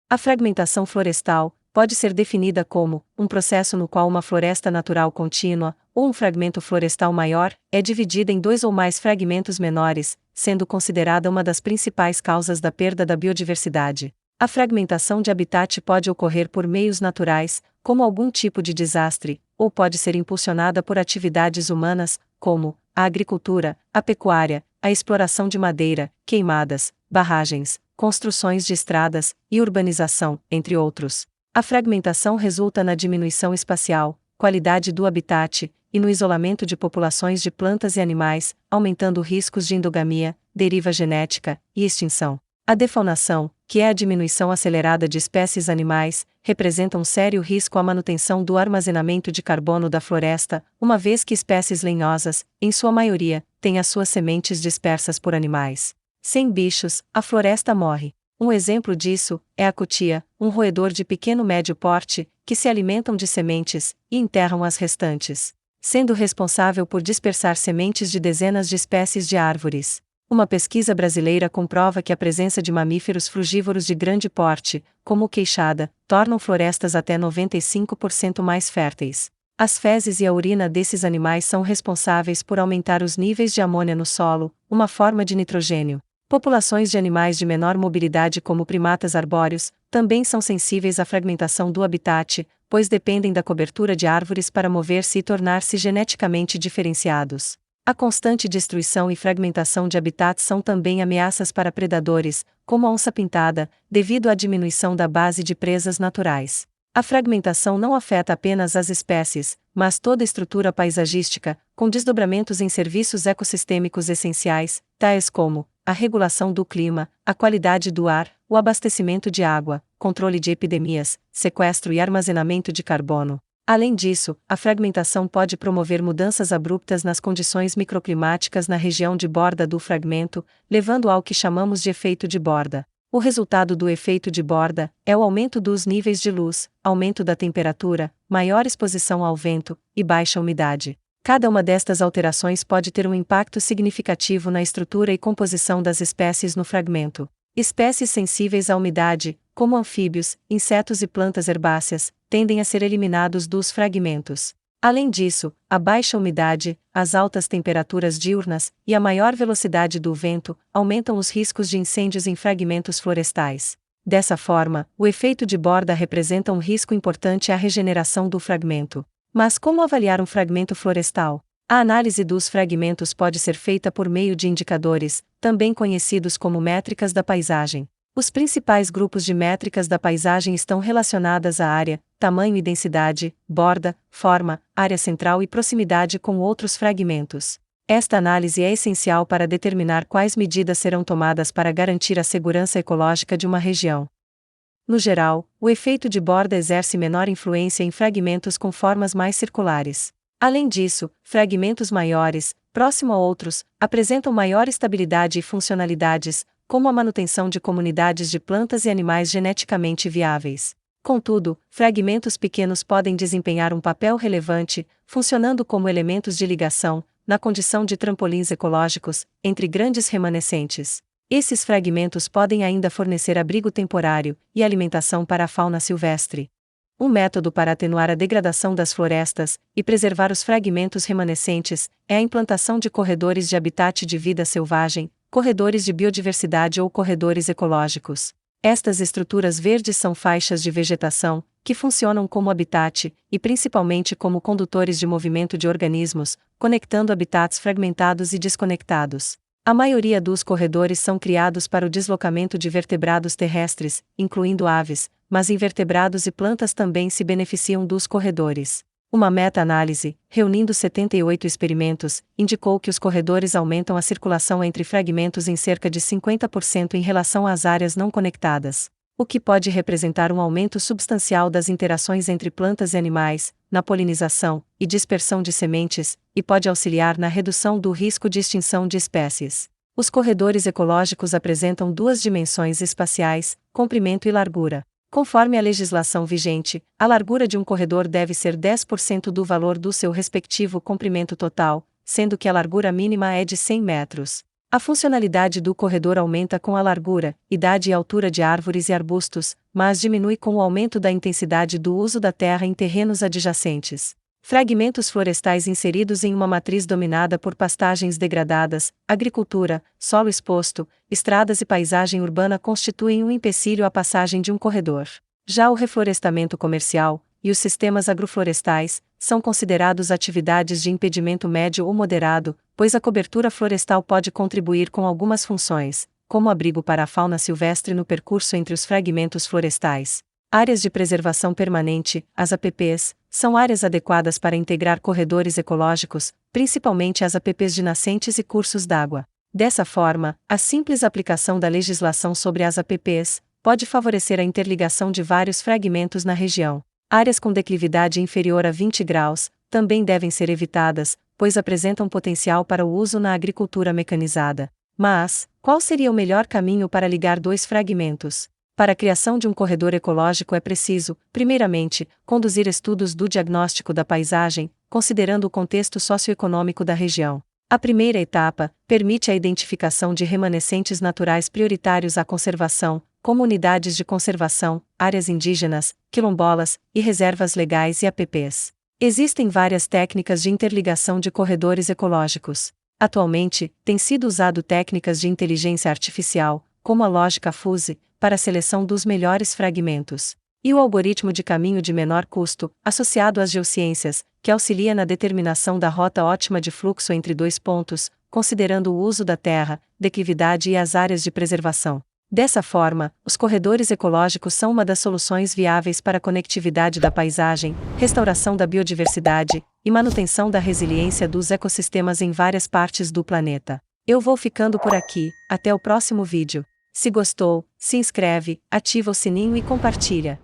A fragmentação florestal pode ser definida como um processo no qual uma floresta natural contínua, ou um fragmento florestal maior, é dividida em dois ou mais fragmentos menores, sendo considerada uma das principais causas da perda da biodiversidade. A fragmentação de habitat pode ocorrer por meios naturais, como algum tipo de desastre, ou pode ser impulsionada por atividades humanas, como a agricultura, a pecuária, a exploração de madeira, queimadas, barragens, construções de estradas e urbanização, entre outros. A fragmentação resulta na diminuição espacial, qualidade do habitat e no isolamento de populações de plantas e animais, aumentando riscos de endogamia, deriva genética e extinção. A defaunação, que é a diminuição acelerada de espécies animais, representa um sério risco à manutenção do armazenamento de carbono da floresta, uma vez que espécies lenhosas, em sua maioria, têm as suas sementes dispersas por animais. Sem bichos, a floresta morre. Um exemplo disso é a cutia, um roedor de pequeno médio porte, que se alimentam de sementes e enterram as restantes, sendo responsável por dispersar sementes de dezenas de espécies de árvores. Uma pesquisa brasileira comprova que a presença de mamíferos frugívoros de grande porte, como o queixada, tornam florestas até 95% mais férteis. As fezes e a urina desses animais são responsáveis por aumentar os níveis de amônia no solo, uma forma de nitrogênio. Populações de animais de menor mobilidade como primatas arbóreos, também são sensíveis à fragmentação do habitat, pois dependem da cobertura de árvores para mover-se e tornar-se geneticamente diferenciados. A constante destruição e fragmentação de habitats são também ameaças para predadores, como a onça-pintada, devido à diminuição da base de presas naturais. A fragmentação não afeta apenas as espécies, mas toda a estrutura paisagística, com desdobramentos em serviços ecossistêmicos essenciais, tais como a regulação do clima, a qualidade do ar, o abastecimento de água, controle de epidemias, sequestro e armazenamento de carbono. Além disso, a fragmentação pode promover mudanças abruptas nas condições microclimáticas na região de borda do fragmento, levando ao que chamamos de efeito de borda. O resultado do efeito de borda é o aumento dos níveis de luz, aumento da temperatura, maior exposição ao vento e baixa umidade. Cada uma destas alterações pode ter um impacto significativo na estrutura e composição das espécies no fragmento. Espécies sensíveis à umidade, como anfíbios, insetos e plantas herbáceas, tendem a ser eliminados dos fragmentos. Além disso, a baixa umidade, as altas temperaturas diurnas e a maior velocidade do vento aumentam os riscos de incêndios em fragmentos florestais. Dessa forma, o efeito de borda representa um risco importante à regeneração do fragmento. Mas como avaliar um fragmento florestal? A análise dos fragmentos pode ser feita por meio de indicadores, também conhecidos como métricas da paisagem. Os principais grupos de métricas da paisagem estão relacionadas à área, tamanho e densidade, borda, forma, área central e proximidade com outros fragmentos. Esta análise é essencial para determinar quais medidas serão tomadas para garantir a segurança ecológica de uma região. No geral, o efeito de borda exerce menor influência em fragmentos com formas mais circulares. Além disso, fragmentos maiores, próximo a outros, apresentam maior estabilidade e funcionalidades, como a manutenção de comunidades de plantas e animais geneticamente viáveis. Contudo, fragmentos pequenos podem desempenhar um papel relevante, funcionando como elementos de ligação, na condição de trampolins ecológicos, entre grandes remanescentes. Esses fragmentos podem ainda fornecer abrigo temporário e alimentação para a fauna silvestre. Um método para atenuar a degradação das florestas e preservar os fragmentos remanescentes é a implantação de corredores de habitat de vida selvagem, corredores de biodiversidade ou corredores ecológicos. Estas estruturas verdes são faixas de vegetação, que funcionam como habitat, e principalmente como condutores de movimento de organismos, conectando habitats fragmentados e desconectados. A maioria dos corredores são criados para o deslocamento de vertebrados terrestres, incluindo aves, mas invertebrados e plantas também se beneficiam dos corredores. Uma meta-análise, reunindo 78 experimentos, indicou que os corredores aumentam a circulação entre fragmentos em cerca de 50% em relação às áreas não conectadas, o que pode representar um aumento substancial das interações entre plantas e animais, na polinização e dispersão de sementes, e pode auxiliar na redução do risco de extinção de espécies. Os corredores ecológicos apresentam duas dimensões espaciais, comprimento e largura. Conforme a legislação vigente, a largura de um corredor deve ser 10% do valor do seu respectivo comprimento total, sendo que a largura mínima é de 100 metros. A funcionalidade do corredor aumenta com a largura, idade e altura de árvores e arbustos, mas diminui com o aumento da intensidade do uso da terra em terrenos adjacentes. Fragmentos florestais inseridos em uma matriz dominada por pastagens degradadas, agricultura, solo exposto, estradas e paisagem urbana constituem um empecilho à passagem de um corredor. Já o reflorestamento comercial e os sistemas agroflorestais são considerados atividades de impedimento médio ou moderado, pois a cobertura florestal pode contribuir com algumas funções, como abrigo para a fauna silvestre no percurso entre os fragmentos florestais. Áreas de preservação permanente, as APPs, são áreas adequadas para integrar corredores ecológicos, principalmente as APPs de nascentes e cursos d'água. Dessa forma, a simples aplicação da legislação sobre as APPs pode favorecer a interligação de vários fragmentos na região. Áreas com declividade inferior a 20 graus também devem ser evitadas, pois apresentam potencial para o uso na agricultura mecanizada. Mas, qual seria o melhor caminho para ligar dois fragmentos? Para a criação de um corredor ecológico é preciso, primeiramente, conduzir estudos do diagnóstico da paisagem, considerando o contexto socioeconômico da região. A primeira etapa permite a identificação de remanescentes naturais prioritários à conservação, como unidades de conservação, áreas indígenas, quilombolas e reservas legais e APPs. Existem várias técnicas de interligação de corredores ecológicos. Atualmente, tem sido usado técnicas de inteligência artificial, como a lógica fuzzy, para a seleção dos melhores fragmentos, e o algoritmo de caminho de menor custo, associado às geociências, que auxilia na determinação da rota ótima de fluxo entre dois pontos, considerando o uso da terra, declividade e as áreas de preservação. Dessa forma, os corredores ecológicos são uma das soluções viáveis para a conectividade da paisagem, restauração da biodiversidade e manutenção da resiliência dos ecossistemas em várias partes do planeta. Eu vou ficando por aqui, até o próximo vídeo. Se gostou, se inscreve, ativa o sininho e compartilha.